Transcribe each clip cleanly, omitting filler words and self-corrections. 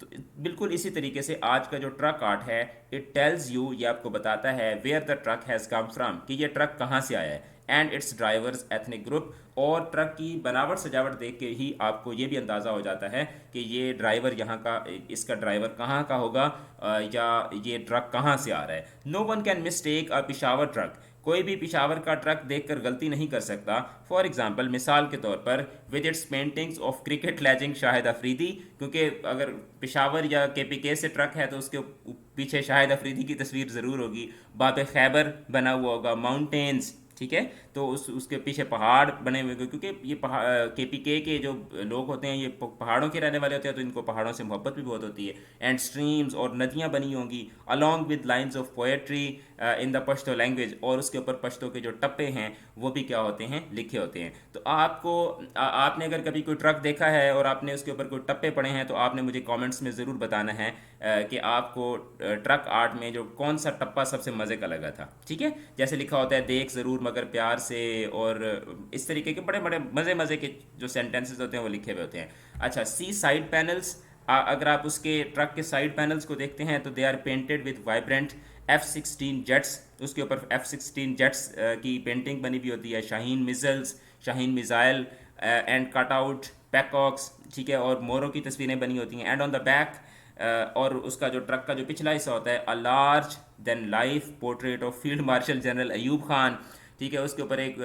تو بالکل اسی طریقے سے آج کا جو ٹرک آرٹ ہے اٹ ٹیلز یو، یہ آپ کو بتاتا ہے where the truck has come from, کہ یہ ٹرک کہاں سے آیا ہے، and its drivers ethnic group, اور ٹرک کی بناوٹ سجاوٹ دیکھ کے ہی آپ کو یہ بھی اندازہ ہو جاتا ہے کہ یہ ڈرائیور یہاں کا، اس کا ڈرائیور کہاں کا ہوگا، یا یہ ٹرک کہاں سے آ رہا ہے. No one can mistake a Peshawar truck, کوئی بھی پشاور کا ٹرک دیکھ کر غلطی نہیں کر سکتا. فار ایگزامپل، مثال کے طور پر with its paintings of cricket legend Shahid Afridi, کیونکہ اگر پشاور یا کے پی کے سے ٹرک ہے تو اس کے پیچھے شاہد افریدی کی تصویر ضرور ہوگی. باب خیبر بنا ہوا ہوگا، ماؤنٹینز، ٹھیک ہے، تو اس کے پیچھے پہاڑ بنے ہوئے ہوئے، کیونکہ یہ کے پی کے جو لوگ ہوتے ہیں یہ پہاڑوں کے رہنے والے ہوتے ہیں، تو ان کو پہاڑوں سے محبت بھی بہت ہوتی ہے. اینڈ اسٹریمز، اور ندیاں بنی ہوں گی along with lines of poetry in the Pashto language, اور اس کے اوپر پشتو کے جو ٹپے ہیں وہ بھی کیا ہوتے ہیں، لکھے ہوتے ہیں. تو آپ نے اگر کبھی کوئی ٹرک دیکھا ہے اور آپ نے اس کے اوپر کوئی ٹپے پڑھے ہیں تو آپ نے مجھے کامنٹس میں ضرور بتانا ہے کہ آپ کو ٹرک آرٹ میں جو کون سا ٹپا سب سے مزے کا لگا تھا. ٹھیک ہے، جیسے لکھا ہوتا ہے دیکھ ضرور مگر پیار سے، اور اس طریقے کے بڑے بڑے مزے کے جو سینٹینسز ہوتے ہیں وہ لکھے ہوئے ہوتے ہیں. اچھا، سی سائڈ پینلز، اگر آپ اس کے ٹرک کے سائڈ پینلز کو دیکھتے ہیں تو they are painted with vibrant F-16 jets, اس کے اوپر F-16 جیٹس کی پینٹنگ بنی ہوئی ہوتی ہے. شاہین measles, Shaheen missile, and cut out پیکاکس، ٹھیک ہے، اور موروں کی تصویریں بنی ہوتی ہیں. اینڈ آن دا بیک، اور اس کا جو ٹرک کا جو پچھلا حصہ ہوتا ہے، a large than life portrait of field marshal general Ayub Khan, ٹھیک ہے، اس کے اوپر ایک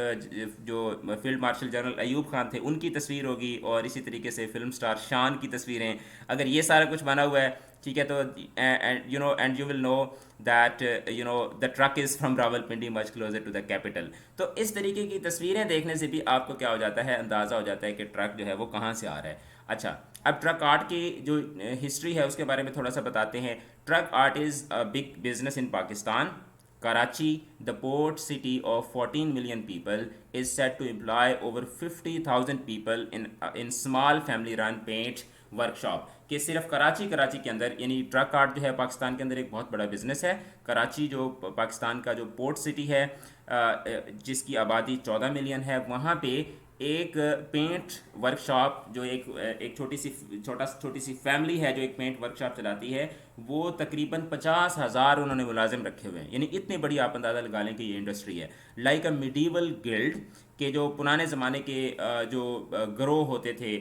جو field marshal general Ayub Khan تھے ان کی تصویر ہوگی، اور اسی طریقے سے فلم سٹار شان کی تصویریں. اگر یہ سارا کچھ بنا ہوا ہے، ٹھیک ہے، تو and you will know that the truck is from Rawalpindi much closer to the capital. تو اس طریقے کی تصویریں دیکھنے سے بھی آپ کو کیا ہو جاتا ہے، اندازہ ہو جاتا ہے کہ ٹرک جو ہے وہ کہاں سے آ رہا ہے. اچھا، اب ٹرک آرٹ کی جو ہسٹری ہے اس کے بارے میں تھوڑا سا بتاتے ہیں. Truck art is a big business in Pakistan. Karachi, the port city of 14 million people, is said to employ over 50,000 people in small family-run paint workshop. کہ صرف کراچی کے اندر، یعنی ٹرک آرٹ جو ہے پاکستان کے اندر ایک بہت بڑا بزنس ہے. کراچی جو پاکستان کا جو پورٹ سٹی ہے، جس کی آبادی 14 ملین ہے، وہاں پہ ایک پینٹ ورک شاپ، جو ایک چھوٹی سی فیملی ہے جو ایک پینٹ ورک شاپ چلاتی ہے، وہ تقریباً 50,000 انہوں نے ملازم رکھے ہوئے ہیں. یعنی اتنی بڑی آپ اندازہ لگا لیں کہ یہ انڈسٹری ہے. لائک اے میڈیول گلڈ، کہ جو پرانے زمانے کے جو گروہ ہوتے تھے،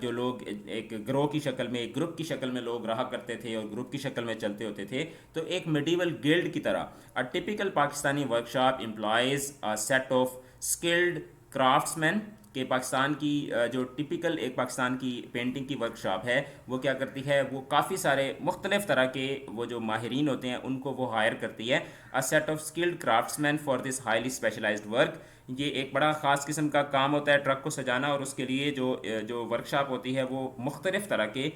جو لوگ ایک گروہ کی شکل میں، ایک گروپ کی شکل میں لوگ رہا کرتے تھے اور گروپ کی شکل میں چلتے ہوتے تھے، تو ایک میڈیول گلڈ کی طرح a typical Pakistani workshop employs a set of skilled craftsmen. کہ پاکستان کی جو ٹپیکل ایک پاکستان کی پینٹنگ کی ورک شاپ ہے وہ کیا کرتی ہے، وہ کافی سارے مختلف طرح کے وہ جو ماہرین ہوتے ہیں ان کو وہ ہائر کرتی ہے. A set of skilled craftsmen for this highly specialised work. یہ ایک بڑا خاص قسم کا کام ہوتا ہے ٹرک کو سجانا، اور اس کے لیے جو ورک شاپ ہوتی ہے وہ مختلف طرح کے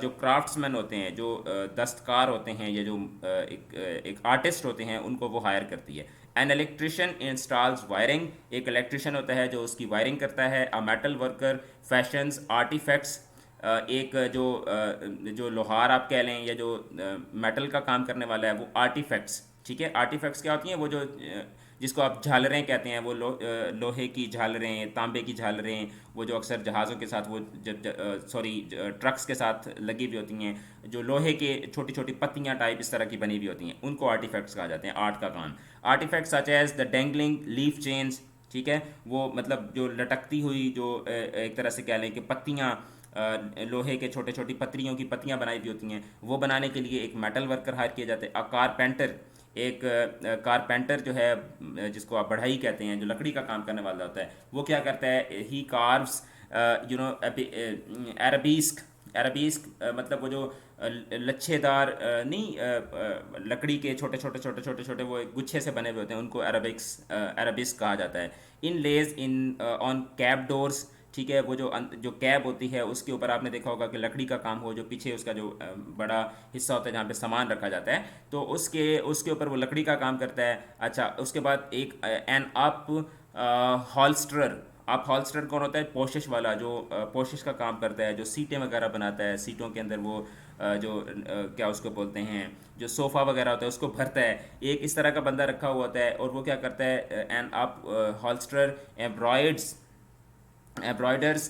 جو کرافٹس مین ہوتے ہیں، جو دستکار ہوتے ہیں، یا جو ایک آرٹسٹ ہوتے ہیں، ان کو وہ ہائر کرتی ہے. این الیکٹریشین انسٹالز وائرنگ، ایک الیکٹریشین ہوتا ہے جو اس کی وائرنگ کرتا ہے. اے میٹل ورکر فیشنز آرٹیفیکٹس، ایک جو لوہار آپ کہہ لیں یا جو میٹل کا کام کرنے والا ہے وہ آرٹیفیکٹس. ٹھیک ہے، آرٹیفیکٹس کیا ہوتی ہیں، وہ جو جس کو آپ جھالریں کہتے ہیں، وہ لوہے کی جھالریں، تانبے کی جھالریں، وہ جو اکثر جہازوں کے ساتھ، وہ ٹرکس کے ساتھ لگی ہوئی ہوتی ہیں، جو لوہے کے چھوٹی چھوٹی پتیاں ٹائپ اس طرح کی بنی ہوئی ہوتی ہیں، ان کو آرٹیفیکٹس کہا جاتے ہیں، آرٹ کا کام. Artefacts such as the dangling leaf chains, ٹھیک ہے، وہ مطلب جو لٹکتی ہوئی، جو ایک طرح سے کہہ لیں کہ پتیاں، لوہے کے چھوٹی پتریوں کی پتیاں بنائی ہوئی ہوتی ہیں، وہ بنانے کے لیے ایک میٹل ورکر ہائر کیا جاتا ہے. کارپینٹر، ایک کارپینٹر جو ہے جس کو آپ بڑھائی کہتے ہیں، جو لکڑی کا کام کرنے والا ہوتا ہے، وہ کیا کرتا ہے، ہی کاروز عربیسک، مطلب وہ جو لچھے دار نہیں، لکڑی کے چھوٹے وہ گچھے سے بنے ہوئے ہوتے ہیں، ان کو عربسک کہا جاتا ہے. ان لیز آن کیب ڈورس، ٹھیک ہے، وہ جو کیب ہوتی ہے اس کے اوپر آپ نے دیکھا ہوگا کہ لکڑی کا کام ہو، جو پیچھے اس کا جو بڑا حصہ ہوتا ہے جہاں پہ سامان رکھا جاتا ہے، تو اس کے اوپر وہ لکڑی کا کام کرتا ہے. اچھا، اس کے بعد ایک این اپ ہالسٹرر. آپ ہالسٹر کون ہوتا ہے، پوشش والا، جو پوشش کا کام کرتا ہے، جو سیٹیں وغیرہ بناتا ہے، سیٹوں کے اندر وہ جو کیا اس کو بولتے ہیں، جو صوفہ وغیرہ ہوتا ہے اس کو بھرتا ہے. ایک اس طرح کا بندہ رکھا ہوا ہوتا ہے، اور وہ کیا کرتا ہے، N up ہالسٹرر ایمبرائڈرز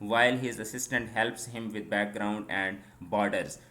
while his assistant helps him with background and borders.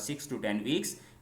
6 to 10 weeks.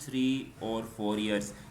3 or 4 years.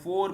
4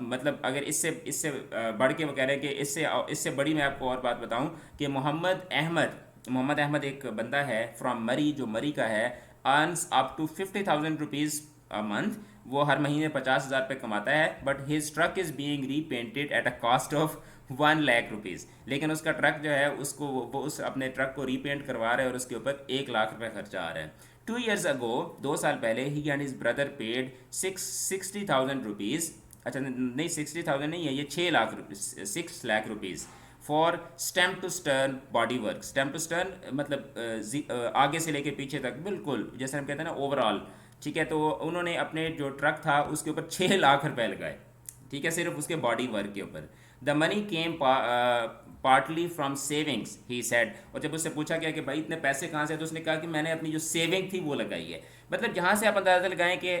مطلب اگر اس سے بڑھ کے وہ کہہ رہے ہیں کہ اس سے بڑی میں آپ کو اور بات بتاؤں کہ محمد احمد ایک بندہ ہے فرام مری، جو مری کا ہے، earns up to 50,000 rupees month, وہ ہر مہینے 50,000 روپے کماتا ہے، but his truck is being repainted at a cost of 1 lakh rupees, لیکن اس کا ٹرک جو ہے اس کو وہ اس اپنے ٹرک کو ری پینٹ کروا رہا ہے اور اس کے اوپر 1 لاکھ روپے خرچہ آ رہا ہے. 2 years ago، 2 سال پہلے، he and his brother paid 60,000 rupees, اچھا نہیں 60,000 نہیں ہے یہ 6 lakh rupees, 6 lakh rupees for stamp to stern body work. Stamp to stern مطلب آگے سے لے کے پیچھے تک بالکل جیسے ہم کہتے ہیں نا اوور آل، ٹھیک ہے. تو انہوں نے اپنے جو ٹرک تھا اس کے اوپر 6 لاکھ روپے لگائے، ٹھیک ہے، صرف اس کے باڈی ورک کے اوپر. The money came partly from savings he said, اور جب اس سے پوچھا گیا کہ بھائی اتنے پیسے کہاں سے، تو اس نے کہا کہ میں نے اپنی جو سیونگ تھی وہ لگائی ہے. مطلب جہاں سے آپ اندازہ لگائیں کہ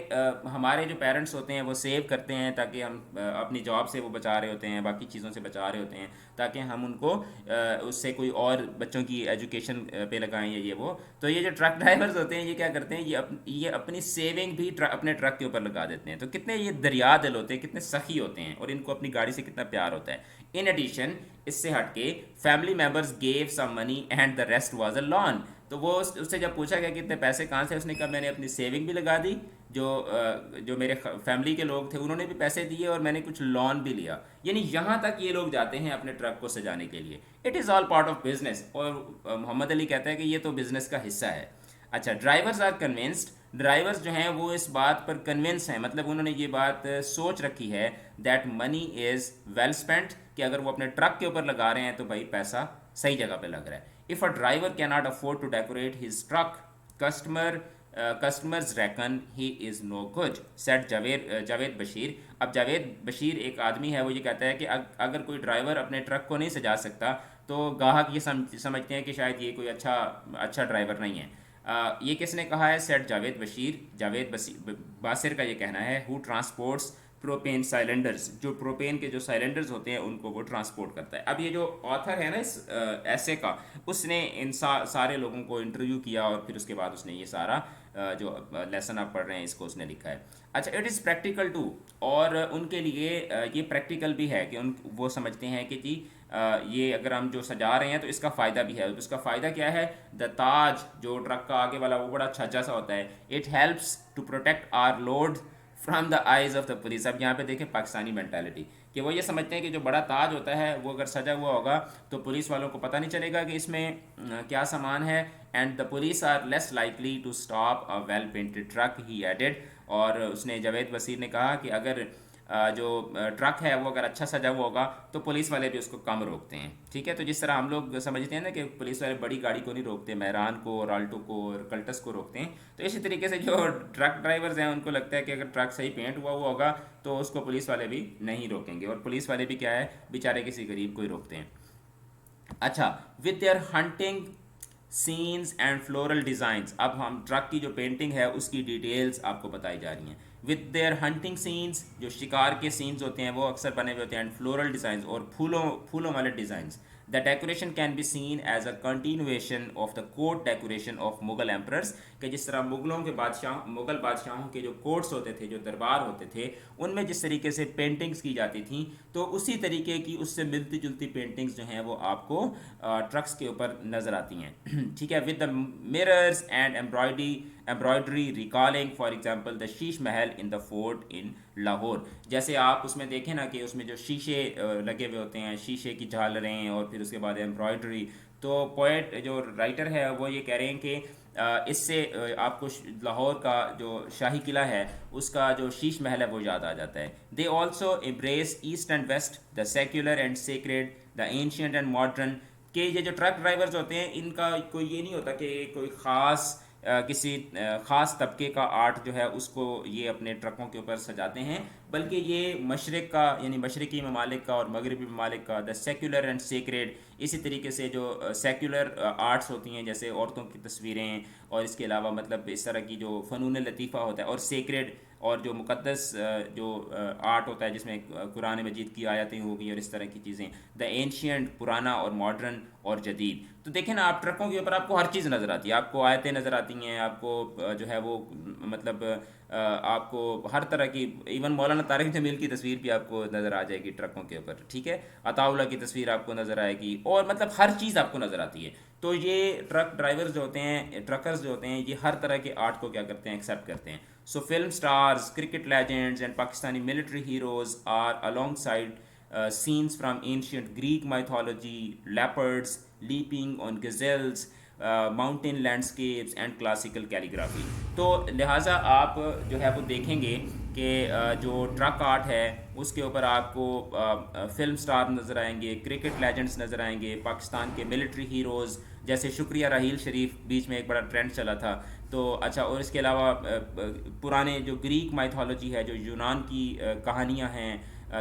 ہمارے جو پیرنٹس ہوتے ہیں وہ سیو کرتے ہیں تاکہ ہم اپنی جاب سے وہ بچا رہے ہوتے ہیں، باقی چیزوں سے بچا رہے ہوتے ہیں تاکہ ہم ان کو اس سے کوئی اور بچوں کی ایجوکیشن پہ لگائیں یا یہ وہ. تو یہ جو ٹرک ڈرائیورز ہوتے ہیں یہ کیا کرتے ہیں، یہ اپنی سیونگ بھی اپنے ٹرک کے اوپر لگا دیتے ہیں. تو کتنے یہ دریا دل ہوتے ہیں، کتنے سخی ہوتے ہیں، اور ان کو اپنی گاڑی سے کتنا پیار ہوتا ہے. ان ایڈیشن، اس سے ہٹ کے، family members give some money and the rest was a loan. تو وہ اس سے جب پوچھا گیا کہ اتنے پیسے کہاں سے، اس نے کہا میں نے اپنی سیونگ بھی لگا دی، جو میرے فیملی کے لوگ تھے انہوں نے بھی پیسے دیے، اور میں نے کچھ لون بھی لیا. یعنی یہاں تک یہ لوگ جاتے ہیں اپنے ٹرک کو سجانے کے لیے. It is all part of business. اور محمد علی کہتا ہے کہ یہ تو بزنس کا حصہ ہے. اچھا، ڈرائیورز آر کنونسڈ، ڈرائیورز جو ہیں وہ اس بات پر کنونس ہیں، مطلب انہوں نے یہ بات سوچ رکھی ہے that money is well spent, کہ اگر وہ اپنے ٹرک کے اوپر لگا رہے ہیں تو بھائی پیسہ صحیح جگہ پہ لگ رہا ہے. If a driver can not afford to decorate his truck, customers reckon he is no good, said Javed Bashir. اب جاوید بشیر ایک آدمی ہے، وہ یہ کہتا ہے کہ اگر کوئی ڈرائیور اپنے ٹرک کو نہیں سجا سکتا تو گاہک یہ سمجھتے ہیں کہ شاید یہ کوئی اچھا ڈرائیور نہیں ہے. یہ کس نے کہا ہے؟ سیٹ جاوید بشیر، جاوید باسر کا یہ کہنا ہے. ہو ٹرانسپورٹس پروپین سائلنڈرز، جو پروپین کے جو سائلنڈرز ہوتے ہیں ان کو وہ ٹرانسپورٹ کرتا ہے. اب یہ جو آتھر ہے نا اس ایسے کا، اس نے ان سارے لوگوں کو انٹرویو کیا اور پھر اس کے بعد اس نے یہ سارا جو لیسن آپ پڑھ رہے ہیں اس کو اس نے لکھا ہے. اچھا، اٹ از پریکٹیکل ٹو، اور ان کے لیے یہ پریکٹیکل بھی ہے کہ وہ سمجھتے ہیں کہ جی یہ اگر ہم جو سجا رہے ہیں تو اس کا فائدہ بھی ہے. اس کا فائدہ کیا ہے؟ دا تاج، جو ٹرک کا آگے والا وہ بڑا چھجا سا ہوتا ہے. It helps to protect our load from the eyes of the police. اب یہاں پہ دیکھیں پاکستانی مینٹالٹی، کہ وہ یہ سمجھتے ہیں کہ جو بڑا تاج ہوتا ہے وہ اگر سجا ہوا ہوگا تو پولیس والوں کو پتہ نہیں چلے گا کہ اس میں کیا سامان ہے. And the police are less likely to stop a well painted truck, he added. اور اس نے جاوید وزیر نے کہا کہ اگر جو ٹرک ہے وہ اگر اچھا سجا ہوا ہوگا تو پولیس والے بھی اس کو کم روکتے ہیں. ٹھیک ہے، تو جس طرح ہم لوگ سمجھتے ہیں نا کہ پولیس والے بڑی گاڑی کو نہیں روکتے، مہران کو اور آلٹو کو اور کلٹس کو روکتے ہیں، تو اسی طریقے سے جو ٹرک ڈرائیورز ہیں ان کو لگتا ہے کہ اگر ٹرک صحیح پینٹ ہوا ہوگا تو اس کو پولیس والے بھی نہیں روکیں گے. اور پولیس والے بھی کیا ہے، بیچارے کسی غریب کو ہی روکتے ہیں. اچھا، with their hunting scenes and floral designs. اب ہم ٹرک کی جو پینٹنگ ہے اس کی ڈیٹیلز آپ کو بتائی جا رہی ہیں. ود دیئر ہنٹنگ سینز، جو شکار کے سینز ہوتے ہیں وہ اکثر بنے ہوئے ہوتے ہیں، اینڈ فلورل ڈیزائنس، اور پھولوں والے designs. The decoration can be seen as a continuation of the court decoration of Mughal emperors, کہ جس طرح مغل بادشاہوں کے جو کوٹس ہوتے تھے، جو دربار ہوتے تھے، ان میں جس طریقے سے پینٹنگز کی جاتی تھیں تو اسی طریقے کی اس سے ملتی جلتی پینٹنگز جو ہیں وہ آپ کو ٹرکس کے اوپر نظر آتی ہیں. ٹھیک ہے، with the mirrors and embroidery recalling for example the Sis Mahal in the fort in Lahore. جیسے آپ اس میں دیکھیں نا کہ اس میں جو شیشے لگے ہوئے ہوتے ہیں، شیشے کی جھالریں، اور پھر اس کے بعد ایمبرائڈری. تو پوئٹ جو رائٹر ہے وہ یہ کہہ رہے ہیں کہ اس سے آپ کو لاہور کا جو شاہی قلعہ ہے اس کا جو شیش محل ہے وہ یاد آ جاتا ہے. They also embrace east and west, the secular and sacred, the ancient and modern. کہ یہ جو ٹرک ڈرائیورز ہوتے ہیں ان کا کوئی یہ نہیں ہوتا کہ کوئی کسی خاص طبقے کا آرٹ جو ہے اس کو یہ اپنے ٹرکوں کے اوپر سجاتے ہیں، بلکہ یہ مشرق کا، یعنی مشرقی ممالک کا اور مغربی ممالک کا، دا سیکولر اینڈ سیکریڈ. اسی طریقے سے جو سیکولر آرٹس ہوتی ہیں جیسے عورتوں کی تصویریں، اور اس کے علاوہ مطلب اس طرح کی جو فنون لطیفہ ہوتا ہے، اور سیکریڈ اور جو مقدس جو آرٹ ہوتا ہے جس میں قرآن مجید کی آیتیں ہو گئی اور اس طرح کی چیزیں، دا اینشینٹ پرانا اور ماڈرن اور جدید. تو دیکھیں نا آپ ٹرکوں کے اوپر آپ کو ہر چیز نظر آتی ہے، آپ کو آیتیں نظر آتی ہیں، آپ کو جو ہے وہ مطلب آپ کو ہر طرح کی، ایون مولانا طارق جمیل کی تصویر بھی آپ کو نظر آ جائے گی ٹرکوں کے اوپر، ٹھیک ہے، عطا اللہ کی تصویر آپ کو نظر آئے گی، اور مطلب ہر چیز آپ کو نظر آتی ہے. تو یہ ٹرک ڈرائیورز جو ہوتے ہیں، ٹرکرز جو ہوتے ہیں، یہ ہر طرح کے آرٹ کو کیا کرتے ہیں، ایکسیپٹ کرتے ہیں. So film stars, cricket legends and Pakistani military heroes are along side scenes from ancient Greek mythology, leopards leaping on gazelles, mountain landscapes and classical calligraphy. تو لہٰذا آپ جو ہے وہ دیکھیں گے کہ جو ٹرک آرٹ ہے اس کے اوپر آپ کو فلم سٹار نظر آئیں گے، کرکٹ لیجنڈز نظر آئیں گے، پاکستان کے ملٹری ہیروز جیسے شکریہ راحیل شریف بیچ میں ایک بڑا ٹرینڈ چلا تھا. تو اچھا، اور اس کے علاوہ پرانے جو گریک مائتھولوجی ہے، جو یونان کی کہانیاں ہیں،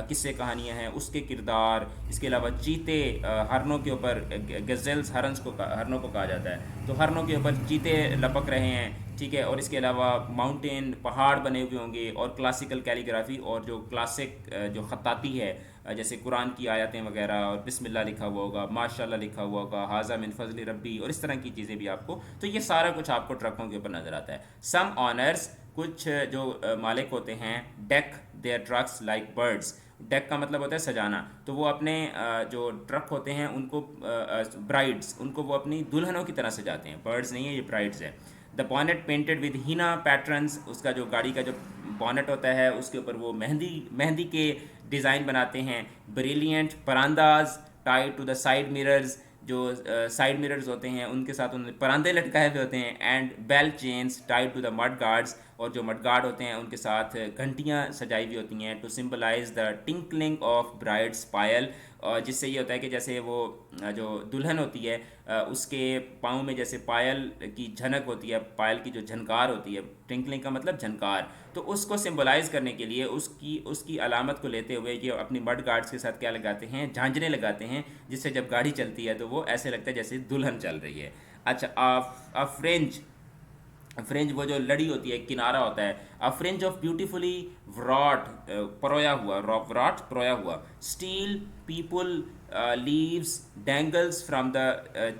قصے کہانیاں ہیں، اس کے کردار، اس کے علاوہ چیتے، ہرنوں کے اوپر گزلز، ہرنوں کو کہا جاتا ہے، تو ہرنوں کے اوپر چیتے لپک رہے ہیں، ٹھیک ہے، اور اس کے علاوہ ماؤنٹین، پہاڑ بنے ہوئے ہوں گے، اور کلاسیکل کیلیگرافی اور جو کلاسک جو خطاطی ہے، جیسے قرآن کی آیتیں وغیرہ، اور بسم اللہ لکھا ہوا ہوگا، ماشاء اللہ لکھا ہوا ہوگا، حاذا من فضل ربی، اور اس طرح کی چیزیں بھی آپ کو، تو یہ سارا کچھ آپ کو ٹرکوں کے اوپر نظر آتا ہے. سم آنرز، کچھ جو مالک ہوتے ہیں، deck their trucks like birds. Deck کا مطلب ہوتا ہے سجانا، تو وہ اپنے جو ٹرک ہوتے ہیں ان کو برائڈز، ان کو وہ اپنی دلہنوں کی طرح سجاتے ہیں. برڈز نہیں ہے، یہ برائڈز ہے. دا بونٹ پینٹڈ ود ہینا پیٹرنس، اس کا جو گاڑی کا جو بونٹ ہوتا ہے اس کے اوپر وہ مہندی کے ڈیزائن بناتے ہیں. Brilliant parandas tie to the side mirrors, جو سائڈ مررز ہوتے ہیں ان کے ساتھ انہوں نے پراندے لٹکائے ہوئے ہوتے ہیں. And bell chains tie to the mudguards, اور جو مڈ گارڈ ہوتے ہیں ان کے ساتھ گھنٹیاں سجائی ہوئی ہوتی ہیں. To symbolise the tinkling of brides payal, اور جس سے یہ ہوتا ہے کہ جیسے وہ جو دلہن ہوتی ہے اس کے پاؤں میں جیسے پائل کی جھنک ہوتی ہے، پائل کی جو جھنکار ہوتی ہے، ٹنکلنگ کا مطلب جھنکار، تو اس کو سمبلائز کرنے کے لیے اس کی علامت کو لیتے ہوئے یہ اپنی مڈ گارڈز کے ساتھ کیا لگاتے ہیں، جھانجریں لگاتے ہیں، جس سے جب گاڑی چلتی ہے تو وہ ایسے لگتا ہے جیسے دلہن چل رہی ہے. اچھا، فرنج وہ جو لڑی ہوتی ہے، کنارہ ہوتا ہے. فرنج آف بیوٹیفلی وراٹ، پرویا ہوا steel peepal leaves dangles from the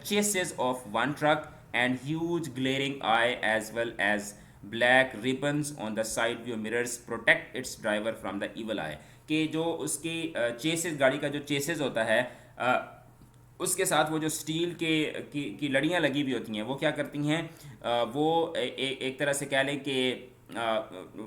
chassis of one truck and huge glaring eye as well as black ribbons on the side view mirrors protect its driver from the evil eye. کہ جو اس کی چیسز، گاڑی کا جو چیسز ہوتا ہے، اس کے ساتھ وہ جو اسٹیل کی لڑیاں لگی ہوئی ہوتی ہیں، وہ کیا کرتی ہیں، وہ ایک طرح سے کہہ لیں کہ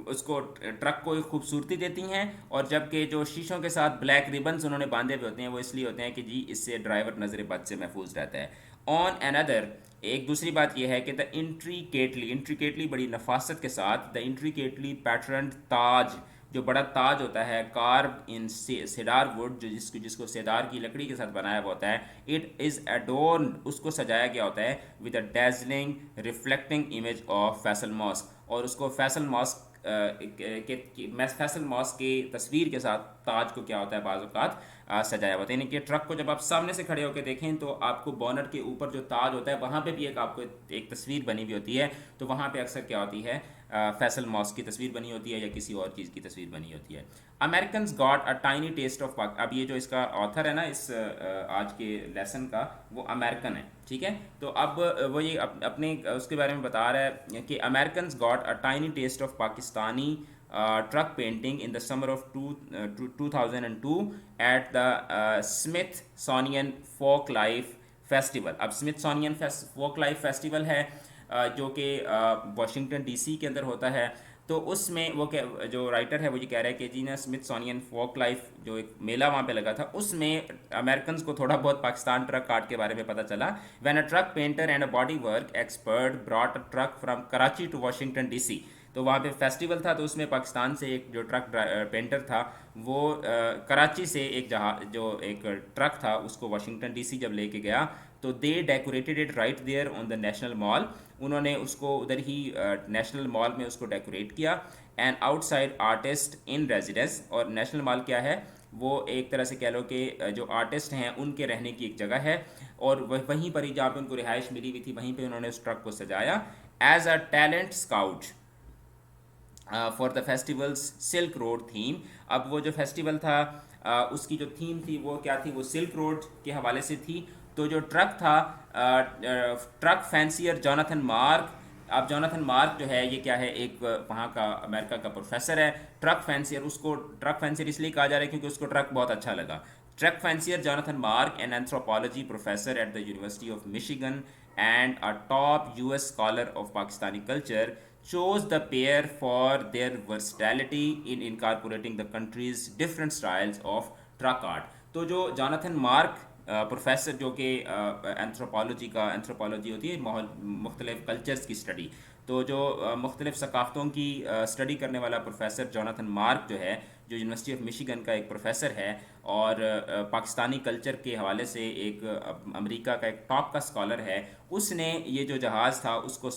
اس کو ٹرک کو ایک خوبصورتی دیتی ہیں. اور جبکہ جو شیشوں کے ساتھ بلیک ریبنز انہوں نے باندھے ہوئے ہوتے ہیں، وہ اس لیے ہوتے ہیں کہ جی اس سے ڈرائیور نظر بد سے محفوظ رہتا ہے. آن اندر، ایک دوسری بات یہ ہے کہ دا انٹریکیٹلی بڑی نفاست کے ساتھ، دا انٹریکیٹلی پیٹرنڈ تاج، جو بڑا تاج ہوتا ہے، کارب ان سیڈار ووڈ، جو جس کو سیدار کی لکڑی کے ساتھ بنایا ہوا ہوتا ہے. اٹ از ایڈورنڈ، اس کو سجایا گیا ہوتا ہے with a dazzling reflecting image of Faisal mosque, اور اس کو فیصل ماسک کی تصویر کے ساتھ تاج کو کیا ہوتا ہے بعض اوقات سجایا ہوتا ہے. یعنی کہ ٹرک کو جب آپ سامنے سے کھڑے ہو کے دیکھیں تو آپ کو بونٹ کے اوپر جو تاج ہوتا ہے وہاں پہ بھی آپ کو ایک تصویر بنی ہوئی ہوتی ہے. تو وہاں پہ اکثر کیا ہوتی ہے، فیصل ماسک کی تصویر بنی ہوتی ہے یا کسی اور چیز کی تصویر بنی ہوتی ہے. Americans got a tiny taste of اب یہ جو اس کا آتھر ہے نا اس آج کے لیسن کا، وہ امیریکن ہے، ٹھیک ہے. تو اب وہ یہ اپنے اس کے بارے میں بتا رہا ہے کہ Americans got a tiny taste of Pakistani truck painting in the summer of 2002 at the Smithsonian folk life festival. اب اسمتھسونین فوک لائف فیسٹیول ہے جو کہ واشنگٹن ڈی سی کے اندر ہوتا ہے. تو اس میں وہ جو رائٹر ہے وہ یہ کہہ رہا ہے کہ جی نا اسمتھسونین فوک لائف جو ایک میلہ وہاں پہ لگا تھا، اس میں امیریکنز کو تھوڑا بہت پاکستان ٹرک آرٹ کے بارے میں پتہ چلا. When a truck painter and a bodywork expert brought a truck from Karachi to Washington D C. تو وہاں پہ فیسٹیول تھا، تو اس میں پاکستان سے ایک جو ٹرک پینٹر تھا وہ کراچی سے جو ایک ٹرک تھا اس کو واشنگٹن ڈی سی جب لے کے گیا، تو they decorated it right there on the national mall. انہوں نے اس کو ادھر ہی نیشنل مال میں اس کو ڈیکوریٹ کیا. And out side artist in residence, اور نیشنل مال کیا ہے، وہ ایک طرح سے کہہ لو کہ جو آرٹسٹ ہیں ان کے رہنے کی ایک جگہ ہے، اور وہیں پر ہی جہاں پہ ان کو رہائش ملی ہوئی تھی وہیں پہ انہوں نے اس ٹرک کو سجایا. As a talent scout, for the festivals silk road theme. اب وہ جو فیسٹیول تھا اس کی جو تھیم تھی وہ کیا تھی؟ وہ سلک روڈ کے حوالے سے تھی. تو جو ٹرک تھا ٹرک فینسیئر جوناتھن مارک. اب جوناتھن مارک جو ہے یہ کیا ہے؟ ایک وہاں کا امریکہ کا پروفیسر ہے. ٹرک فینسیئر، اس کو ٹرک فینسیئر اس لیے کہا جا رہا ہے کیونکہ اس کو ٹرک بہت اچھا لگا. Truck fancier Jonathan Mark an anthropology professor at the university of Michigan and a top US scholar of Pakistani culture chose the pair for their versatility in incorporating the country's different styles of truck art. تو جو Jonathan mark professor جو کہ anthropology ہوتی ہے مختلف cultures کی study, تو جو مختلف ثقافتوں کی اسٹڈی کرنے والا پروفیسر جوناتھن مارک جو ہے، جو یونیورسٹی آف مشیگن کا ایک پروفیسر ہے اور پاکستانی کلچر کے حوالے سے ایک امریکہ کا ایک ٹاپ کا اسکالر ہے، اس نے یہ جو جہاز تھا اس کو،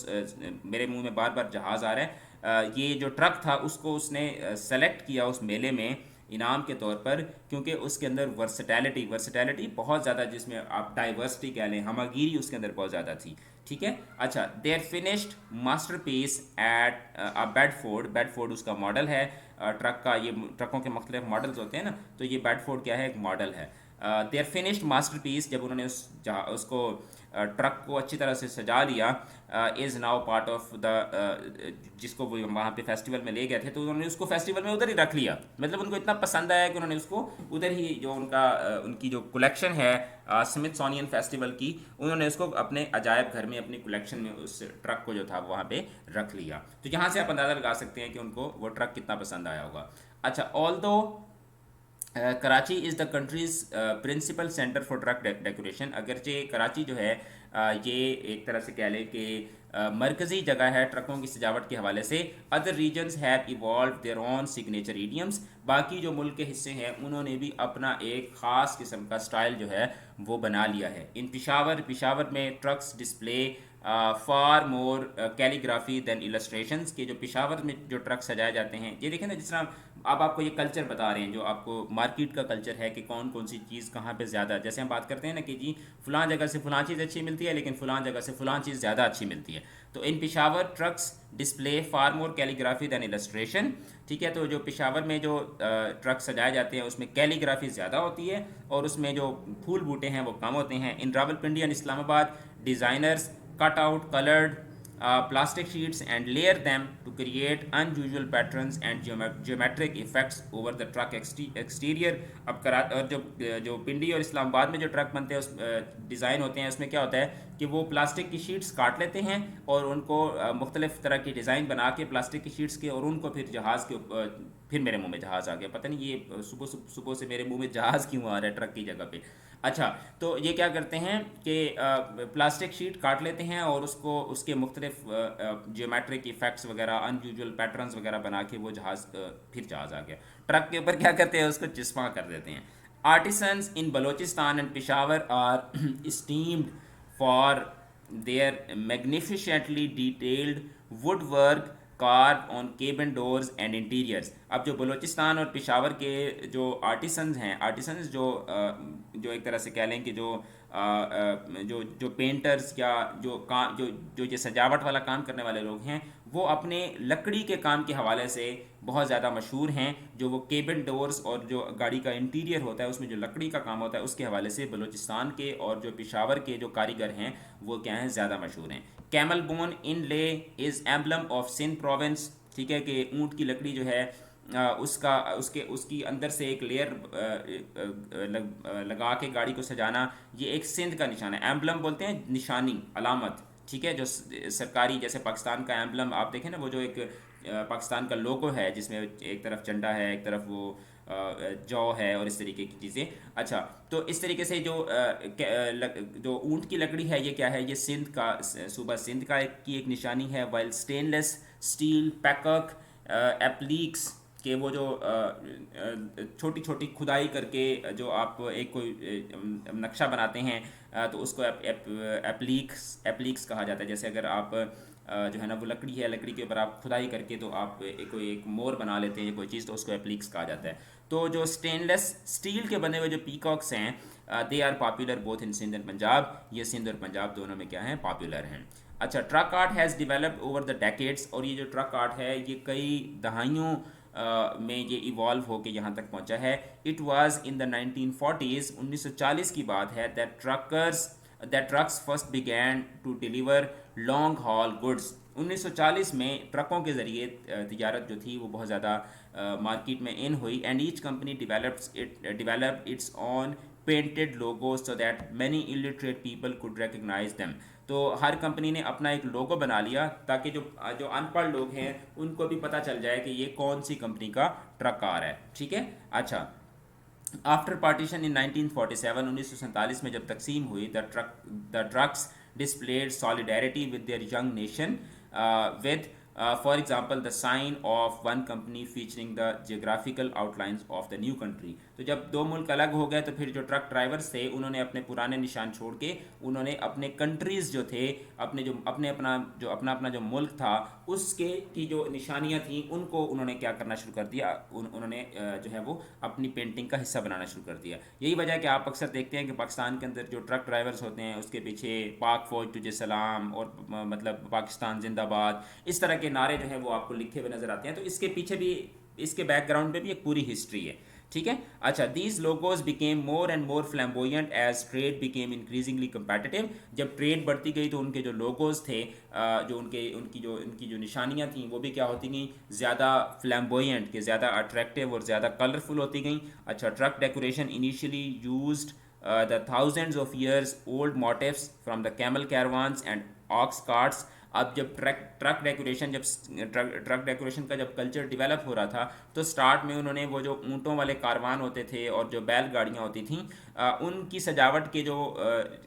میرے منہ میں بار بار جہاز آ رہا ہے، یہ جو ٹرک تھا اس کو اس نے سلیکٹ کیا اس میلے میں انعام کے طور پر، کیونکہ اس کے اندر ورسٹیلٹی بہت زیادہ، جس میں آپ ڈائیورسٹی کہہ لیں، ہمہ گیری اس کے اندر بہت زیادہ تھی. ٹھیک ہے. اچھا، their finished masterpiece at Bedford اس کا ماڈل ہے ٹرک کا. یہ ٹرکوں کے مختلف ماڈلز ہوتے ہیں نا، تو یہ بیڈ فورڈ کیا ہے؟ ایک ماڈل ہے. دیر فنشڈ ماسٹر پیس، جب انہوں نے اس کو ٹرک کو اچھی طرح سے سجا لیا، is now part of the, جس کو وہ وہاں پہ فیسٹیول میں لے گئے تھے، تو انہوں نے اس کو فیسٹیول میں ادھر ہی رکھ لیا. مطلب ان کو اتنا پسند آیا کہ انہوں نے اس کو ادھر ہی، جو ان کی جو کلیکشن ہے اسمتھسونین فیسٹیول کی، انہوں نے اس کو اپنے عجائب گھر میں، اپنی کلیکشن میں اس ٹرک کو جو تھا وہاں پہ رکھ لیا. تو یہاں سے آپ اندازہ لگا سکتے ہیں کہ ان کو وہ ٹرک کتنا پسند آیا ہوگا. اچھا، although Karachi is the country's principal centre for truck decoration. اگرچہ کراچی جو ہے یہ ایک طرح سے کہہ لیں کہ مرکزی جگہ ہے ٹرکوں کی سجاوٹ کے حوالے سے. Other regions have evolved their own signature idioms. باقی جو ملک کے حصے ہیں انہوں نے بھی اپنا ایک خاص قسم کا سٹائل جو ہے وہ بنا لیا ہے. ان پشاور میں trucks display for more calligraphy than illustrations. کے جو پشاور میں جو ٹرک سجائے جاتے ہیں، یہ دیکھیں نا، جس طرح اب آپ کو یہ کلچر بتا رہے ہیں، جو آپ کو مارکیٹ کا کلچر ہے کہ کون سی چیز کہاں پہ زیادہ، جیسے ہم بات کرتے ہیں نا کہ جی فلاں جگہ سے فلاں چیز اچھی ملتی ہے لیکن فلاں جگہ سے فلاں چیز زیادہ اچھی ملتی ہے. تو in Peshawar trucks display for more calligraphy than illustration. ٹھیک ہے. تو جو پشاور میں جو ٹرک سجائے جاتے ہیں اس میں کیلیگرافی زیادہ ہوتی ہے اور اس میں جو پھول بوٹے ہیں وہ کم ہوتے ہیں. ان Rawalpindi and Islamabad designers cut out coloured plastic sheets and layer them to create unusual patterns and geometric effects over the truck exterior. اب اور جو پنڈی اور اسلام آباد میں جو ٹرک بنتے ہیں اس ڈیزائن ہوتے ہیں، اس میں کیا ہوتا ہے کہ وہ پلاسٹک کی شیٹس کاٹ لیتے ہیں اور ان کو مختلف طرح کی ڈیزائن بنا کے پلاسٹک کی شیٹس کے، اور ان کو پھر جہاز کے اوپر، پھر میرے منہ میں جہاز آ گیا، پتہ نہیں یہ صبح سے میرے منہ میں جہاز کیوں آ رہا ہے ٹرک کی جگہ پہ. اچھا، تو یہ کیا کرتے ہیں کہ پلاسٹک شیٹ کاٹ لیتے ہیں اور اس کے مختلف جیومیٹرک ایفیکٹس وغیرہ، انیوژول پیٹرنز وغیرہ بنا کے وہ پھر جہاز آ گیا. ٹرک کے اوپر کیا کرتے ہیں؟ اس کو چسپاں کر دیتے ہیں. Artisans in Balochistan and Peshawar are esteemed for their magnificently detailed woodwork carved on cabin doors and interiors. اب جو بلوچستان اور پشاور کے جو آرٹیسنز ہیں، جو ایک طرح سے کہہ لیں کہ جو پینٹرز یا جو یہ سجاوٹ والا کام کرنے والے لوگ ہیں، وہ اپنے لکڑی کے کام کے حوالے سے بہت زیادہ مشہور ہیں. جو وہ کیبن ڈورز اور جو گاڑی کا انٹیریئر ہوتا ہے اس میں جو لکڑی کا کام ہوتا ہے، اس کے حوالے سے بلوچستان کے اور جو پشاور کے جو کاریگر ہیں وہ کیا ہیں؟ زیادہ مشہور ہیں. کیمل بون ان لے از ایمبلم آف سندھ پروونس. ٹھیک ہے. کہ اونٹ کی لکڑی جو ہے اس کی اندر سے ایک لیئر لگا کے گاڑی کو سجانا، یہ ایک سندھ کا نشان ہے. ایمبلم بولتے ہیں نشانی، علامت. ٹھیک ہے. جو سرکاری، جیسے پاکستان کا ایمبلم آپ دیکھیں نا، وہ جو ایک پاکستان کا لوگو ہے جس میں ایک طرف جھنڈا ہے، ایک طرف وہ جو ہے اور اس طریقے کی چیزیں. اچھا، تو اس طریقے سے جو اونٹ کی لکڑی ہے یہ کیا ہے؟ یہ سندھ کا، صوبہ سندھ کی ایک نشانی ہے. وائل اسٹینلیس اسٹیل پیکک ایپلیکس، کہ وہ جو چھوٹی چھوٹی کھدائی کر کے جو آپ ایک کوئی نقشہ بناتے ہیں تو اس کو ایپلیکس کہا جاتا ہے. جیسے اگر آپ جو ہے نا وہ لکڑی ہے، لکڑی کے اوپر آپ کھدائی کر کے تو آپ ایک مور بنا لیتے ہیں کوئی چیز، تو اس کو ایپلیکس کہا جاتا ہے. تو جو اسٹینلیس اسٹیل کے بنے ہوئے جو پیکاکس ہیں، they are popular both in Sindh and Punjab. یہ سندھ اور پنجاب دونوں میں کیا ہیں؟ پاپولر ہیں. اچھا، truck art has developed over the decades, اور یہ جو ٹرک آرٹ ہے یہ کئی دہائیوں میں یہ ایوالو ہو کے یہاں تک پہنچا ہے. It was in the 1940s، 1940 کی بات ہے، that trucks first began to deliver long haul goods. 1940 میں ٹرکوں کے ذریعے تجارت جو تھی وہ بہت زیادہ مارکیٹ میں ان ہوئی. And each company developed its own painted logos so that many illiterate people could recognize them. تو ہر کمپنی نے اپنا ایک لوگو بنا لیا تاکہ جو ان پڑھ لوگ ہیں ان کو بھی پتہ چل جائے کہ یہ کون سی کمپنی کا ٹرک کار ہے. ٹھیک ہے. اچھا، آفٹر پارٹیشن ان 1947، 1947 میں جب تقسیم ہوئی، the trucks displayed solidarity with their young nation with for example the sign of one company featuring the geographical outlines of the new country. تو جب دو ملک الگ ہو گئے تو پھر جو ٹرک ڈرائیورس تھے انہوں نے اپنے پرانے نشان چھوڑ کے انہوں نے اپنے کنٹریز جو تھے، اپنا جو ملک تھا اس کے کی جو نشانیاں تھیں ان کو انہوں نے کیا کرنا شروع کر دیا، انہوں نے جو ہے وہ اپنی پینٹنگ کا حصہ بنانا شروع کر دیا. یہی وجہ ہے کہ آپ اکثر دیکھتے ہیں کہ پاکستان کے اندر جو ٹرک ڈرائیورز ہوتے ہیں اس کے پیچھے پاک فوج تجھے سلام اور مطلب پاکستان زندہ باد، اس طرح کے نعرے جو ہیں وہ آپ کو لکھے ہوئے نظر آتے ہیں. تو اس کے پیچھے بھی، اس کے بیک گراؤنڈ پہ بھی ایک پوری ہسٹری ہے. ٹھیک ہے. اچھا، these logos became more and more flamboyant as trade became increasingly competitive. جب ٹریڈ بڑھتی گئی تو ان کے جو لوگوز تھے، جو ان کی جو نشانیاں تھیں وہ بھی کیا ہوتی گئیں، زیادہ فلیمبوینٹ، کہ زیادہ اٹریکٹیو اور زیادہ کلرفل ہوتی گئیں. اچھا، truck decoration initially used the thousands of years old motifs from the camel caravans and ox carts. اب جب ٹرک ڈیکوریشن کا جب کلچر ڈیولپ ہو رہا تھا تو سٹارٹ میں انہوں نے وہ جو اونٹوں والے کاروان ہوتے تھے اور جو بیل گاڑیاں ہوتی تھیں ان کی سجاوٹ کے جو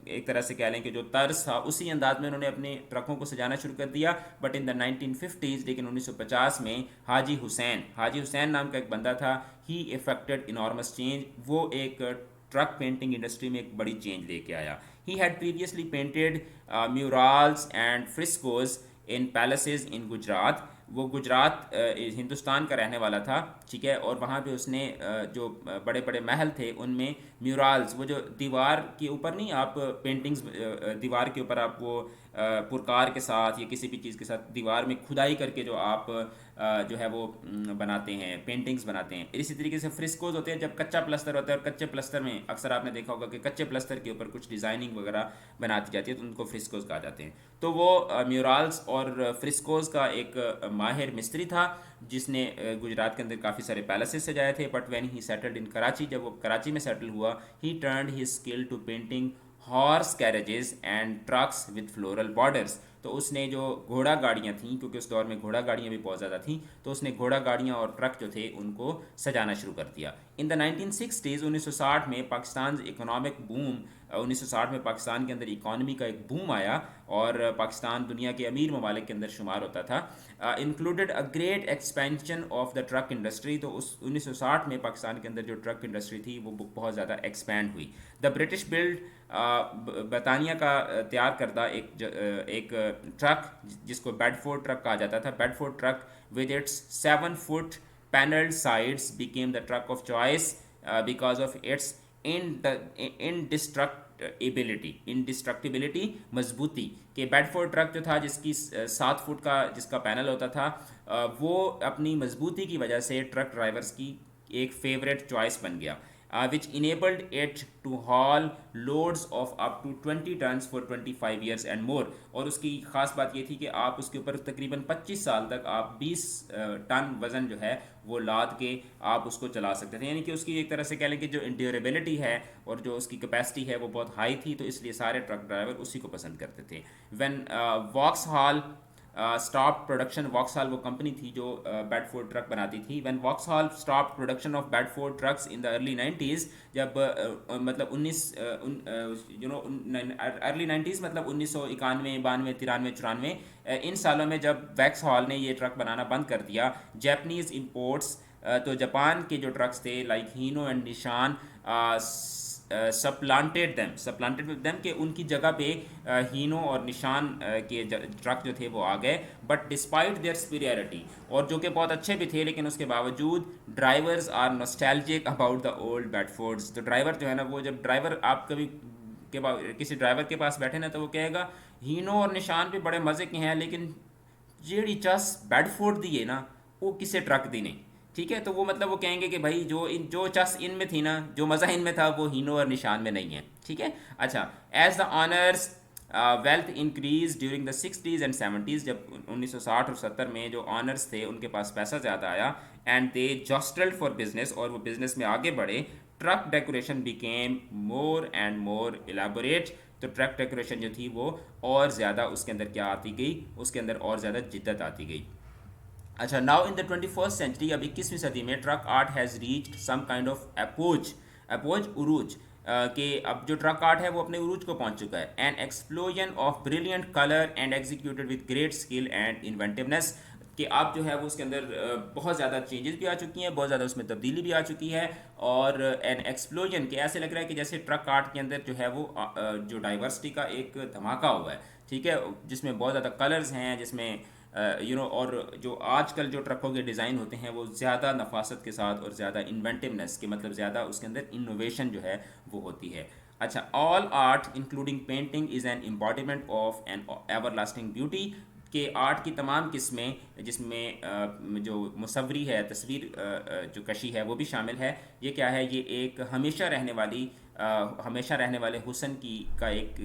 ایک طرح سے کہہ لیں کہ جو طرز تھا اسی انداز میں انہوں نے اپنے ٹرکوں کو سجانا شروع کر دیا. بٹ ان دا 1950s، لیکن 1950 میں حاجی حسین نام کا ایک بندہ تھا، ہی افیکٹڈ انارمس چینج. وہ ایک ٹرک پینٹنگ انڈسٹری میں ایک بڑی چینج لے کے آیا. He had previously painted murals and frescoes in palaces in Gujarat. وہ گجرات ہندوستان کا رہنے والا تھا. ٹھیک ہے. اور وہاں پہ اس نے جو بڑے بڑے محل تھے ان میں میورالز، وہ جو دیوار کے اوپر نہیں آپ پینٹنگز، دیوار کے اوپر آپ وہ پرکار کے ساتھ یا کسی بھی چیز کے ساتھ دیوار میں کھدائی کر کے جو آپ جو ہے وہ بناتے ہیں، پینٹنگز بناتے ہیں. اسی طریقے سے فرسکوز ہوتے ہیں جب کچا پلستر ہوتا ہے، اور کچے پلستر میں اکثر آپ نے دیکھا ہوگا کہ کچے پلستر کے اوپر کچھ ڈیزائننگ وغیرہ بناتی جاتی ہے تو ان کو فرسکوز کہا جاتے ہیں. تو وہ میورالز اور فرسکوز کا ایک ماہر مستری تھا جس نے گجرات کے اندر کافی سارے پیلسز سجائے تھے. But when he settled in Karachi, جب وہ کراچی میں سیٹل ہوا، he turned his skill to painting horse carriages and trucks with floral borders. تو اس نے جو گھوڑا گاڑیاں تھیں، کیونکہ اس دور میں گھوڑا گاڑیاں بھی بہت زیادہ تھیں، تو اس نے گھوڑا گاڑیاں اور ٹرک جو تھے ان کو سجانا شروع کر دیا. ان دا 1960s، 1960 میں پاکستان اکنامک بوم، 1960 میں پاکستان کے اندر اکانومی کا ایک بوم آیا اور پاکستان دنیا کے امیر ممالک کے اندر شمار ہوتا تھا. Included a great expansion of the truck industry. تو اس 1960 میں پاکستان کے اندر جو ٹرک انڈسٹری تھی وہ بہت زیادہ ایکسپینڈ ہوئی. دا برٹش بلڈ، برطانیہ کا تیار کردہ ایک ٹرک جس کو بیڈ فورڈ ٹرک کہا جاتا تھا، Bedford truck with its 7 foot paneled sides became the truck of choice because of its indestructibility، مضبوطی. کہ بیڈ فورڈ ٹرک جو تھا جس کی 7 فٹ کا جس کا پینل ہوتا تھا، وہ اپنی مضبوطی کی وجہ سے ٹرک ڈرائیورز کی ایک فیوریٹ چوائس بن گیا. which enabled it to haul loads of up to 20 tons for 25 years and more. اور اس کی خاص بات یہ تھی کہ آپ اس کے اوپر تقریباً 25 سال تک آپ 20 ٹن وزن جو ہے وہ لاد کے آپ اس کو چلا سکتے تھے. یعنی کہ اس کی ایک طرح سے کہہ لیں کہ جو انڈیوریبلٹی ہے اور جو اس کی کیپیسٹی ہے وہ بہت ہائی تھی، تو اس لیے سارے ٹرک ڈرائیور اسی کو پسند کرتے تھے. When Vauxhall stop production, Vauxhall وہ کمپنی تھی جو بیڈ فورڈ ٹرک بناتی تھی. When Vauxhall stop production of Bedford trucks in the early 90s، جب مطلب ارلی 90s مطلب 1991، 92، 93، 94، ان سالوں میں جب ویکس ہال نے یہ ٹرک بنانا بند کر دیا، جیپنیز امپورٹس، تو جاپان کے جو ٹرکس تھے لائک ہینو اینڈ نشان سپلانٹیڈ دیم کہ ان کی جگہ پہ ہینو اور نشان کے ٹرک جو تھے وہ آ گئے. بٹ ڈسپائٹ دیئر سپیریئرٹی، اور جو کہ بہت اچھے بھی تھے، لیکن اس کے باوجود drivers are nostalgic about the old Bedfords. تو ڈرائیور جو ہے نا، وہ جب ڈرائیور آپ کبھی کسی ڈرائیور کے پاس بیٹھے نا تو وہ کہے گا ہینو اور نشان بھی بڑے مزے کے ہیں لیکن جیڑی چس بیڈ فورڈ دی ہے نا وہ کسے ٹرک دی نہیں. ٹھیک ہے, تو وہ مطلب وہ کہیں گے کہ بھائی جو چس ان میں تھی نا, جو مزہ ان میں تھا وہ ہینو اور نشان میں نہیں ہے. ٹھیک ہے. اچھا, as the honours wealth increase during the 60s and 70s, جب 1960 اور 70 میں جو آنرس تھے ان کے پاس پیسہ زیادہ آیا, and they jostled for business, اور وہ بزنس میں آگے بڑھے, truck decoration became more and more elaborate. تو ٹرک ڈیکوریشن جو تھی وہ اور زیادہ اس کے اندر کیا آتی گئی, اس کے اندر اور زیادہ جدت آتی گئی. اچھا, now in the 21st century, اب 21ویں صدی میں truck art has reached some kind of epoch عروج, کہ اب جو ٹرک آرٹ ہے وہ اپنے عروج کو پہنچ چکا ہے. An explosion of brilliant colour and executed with great skill and inventiveness, کہ اب جو ہے وہ اس کے اندر بہت زیادہ چینجز بھی آ چکی ہیں, بہت زیادہ اس میں تبدیلی بھی آ چکی ہے. اور این ایکسپلوژن, کہ ایسے لگ رہا ہے کہ جیسے ٹرک آرٹ کے اندر جو ہے وہ جو ڈائیورسٹی کا ایک دھماکہ ہوا ہے. ٹھیک ہے, جس میں بہت زیادہ کلرز ہیں, جس میں اور جو آج کل جو ٹرکوں کے ڈیزائن ہوتے ہیں وہ زیادہ نفاست کے ساتھ اور زیادہ انوینٹیونیس کے, مطلب زیادہ اس کے اندر انوویشن جو ہے وہ ہوتی ہے. اچھا, all art including painting is an embodiment of an everlasting beauty, کہ آرٹ کی تمام قسمیں جس میں جو مصوری ہے, تصویر جو کشی ہے وہ بھی شامل ہے. یہ کیا ہے, یہ ایک ہمیشہ رہنے والے حسن کا ایک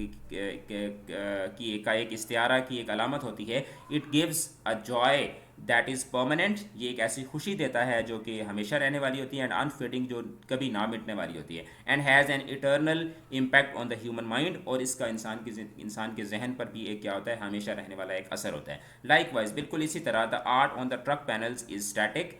استعارہ کی ایک علامت ہوتی ہے. It gives a joy that is permanent, یہ ایک ایسی خوشی دیتا ہے جو کہ ہمیشہ رہنے والی ہوتی ہے, اینڈ انفیڈنگ, جو کبھی نہ مٹنے والی ہوتی ہے, and has an eternal impact on the human mind, اور اس کا انسان کے ذہن پر بھی ایک کیا ہوتا ہے, ہمیشہ رہنے والا ایک اثر ہوتا ہے. لائک وائز, بالکل اسی طرح, the art on the truck panels is static,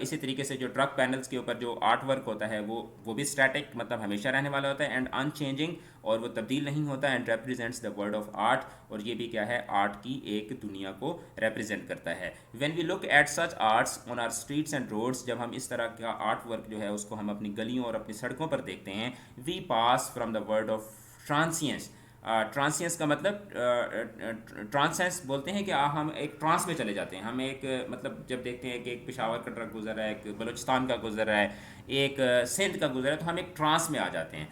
اسی طریقے سے جو ٹرک پینلز کے اوپر جو آرٹ ورک ہوتا ہے وہ بھی اسٹیٹک, مطلب ہمیشہ رہنے والا ہوتا ہے, اینڈ ان چینجنگ, اور وہ تبدیل نہیں ہوتا, and represents the world of art, اور یہ بھی کیا ہے, آرٹ کی ایک دنیا کو ریپریزینٹ کرتا ہے. When we look at such arts on our streets and roads, جب ہم اس طرح کا آرٹ ورک جو ہے اس کو ہم اپنی گلیوں اور اپنی سڑکوں پر دیکھتے ہیں, وی پاس فرام دا ورلڈ آف ٹرانسینس. ٹرانسینس کا مطلب ٹرانسینس بولتے ہیں کہ ہم ایک ٹرانس میں چلے جاتے ہیں. ہم ایک مطلب جب دیکھتے ہیں کہ ایک پشاور کا ٹرک گزر رہا ہے, ایک بلوچستان کا گزر رہا ہے, ایک سندھ کا گزر رہا ہے, تو ہم ایک ٹرانس میں آ جاتے ہیں,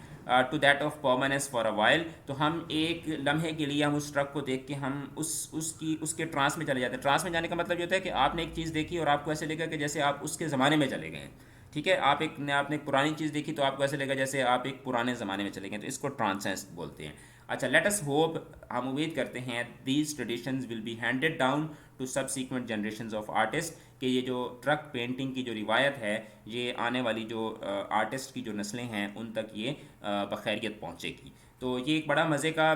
to that of permanence for a while. تو ہم ایک لمحے کے لیے ہم اس ٹرک کو دیکھ کے ہم اس کے ٹرانس میں چلے جاتے ہیں. ٹرانس میں جانے کا مطلب یہ ہوتا ہے کہ آپ نے ایک چیز دیکھی اور آپ کو ایسے لگا کہ جیسے آپ اس کے زمانے میں چلے گئے ہیں. ٹھیک ہے, آپ نے ایک پرانی چیز دیکھی تو آپ کو ایسے لگا جیسے آپ ایک پرانے زمانے میں چلے گئے, تو اس کو ٹرانسینس بولتے ہیں. اچھا, لیٹ اس ہوپ, ہم امید کرتے ہیں, these traditions will be handed down to subsequent generations of artist, کہ یہ جو ٹرک پینٹنگ کی جو روایت ہے یہ آنے والی جو آرٹسٹ کی جو نسلیں ہیں ان تک یہ بخیریت پہنچے گی. تو یہ ایک بڑا مزے کا,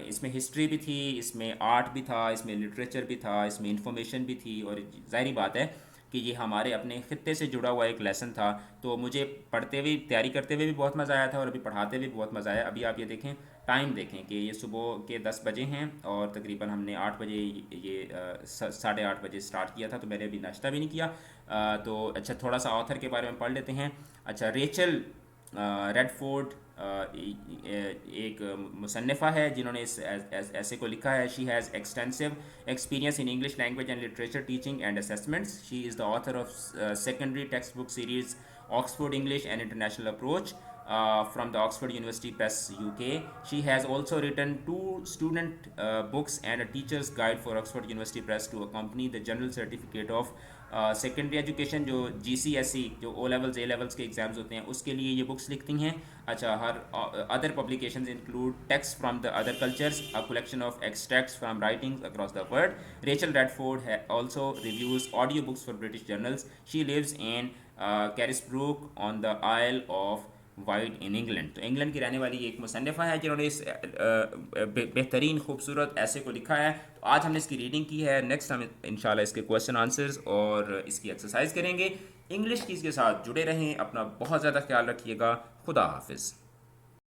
اس میں ہسٹری بھی تھی, اس میں آرٹ بھی تھا, اس میں لٹریچر بھی تھا, اس میں انفارمیشن بھی تھی, اور ظاہری بات ہے کہ یہ ہمارے اپنے خطے سے جڑا ہوا ایک لیسن تھا. تو مجھے پڑھتے ہوئے, تیاری کرتے ہوئے بھی بہت مزہ آیا تھا, اور ابھی پڑھاتے ہوئے بھی بہت مزہ آیا. ابھی آپ یہ دیکھیں, ٹائم دیکھیں کہ یہ صبح کے 10 بجے ہیں, اور تقریباً ہم نے 8 بجے, یہ 8:30 بجے سٹارٹ کیا تھا, تو میں نے ابھی ناشتہ بھی نہیں کیا. تو اچھا, تھوڑا سا آتھر کے بارے میں پڑھ لیتے ہیں. اچھا, ریچل ریڈ فورڈ ایک مصنفہ ہے جنہوں نے اس ایسے کو لکھا ہے. She has extensive experience in English language and literature teaching and assessments. She is the author of secondary text book series Oxford English and international approach from the Oxford University Press UK. She has also written 2 student books and a teacher's guide for Oxford University Press to accompany the General Certificate of Secondary Education, جو GCSE, جو O levels A levels کے exams ہوتے ہیں, اس کے لیے یہ books لکھتی ہیں. اچھا, ہر other publications include texts from the other cultures, a collection of extracts from writings across the world. Rachel Radford also reviews audiobooks for British journals. She lives in Carisbrooke on the Isle of white in England. تو England کی رہنے والی ایک مصنفہ ہے جنہوں نے اس بہترین خوبصورت ایسے کو لکھا ہے. تو آج ہم نے اس کی ریڈنگ کی ہے. نیکسٹ ہم انشاءاللہ اس کے کویسچن آنسرز اور اس کی ایکسرسائز کریں گے. انگلش کی اس کے ساتھ جڑے رہیں, اپنا بہت زیادہ خیال رکھیے گا. خدا حافظ.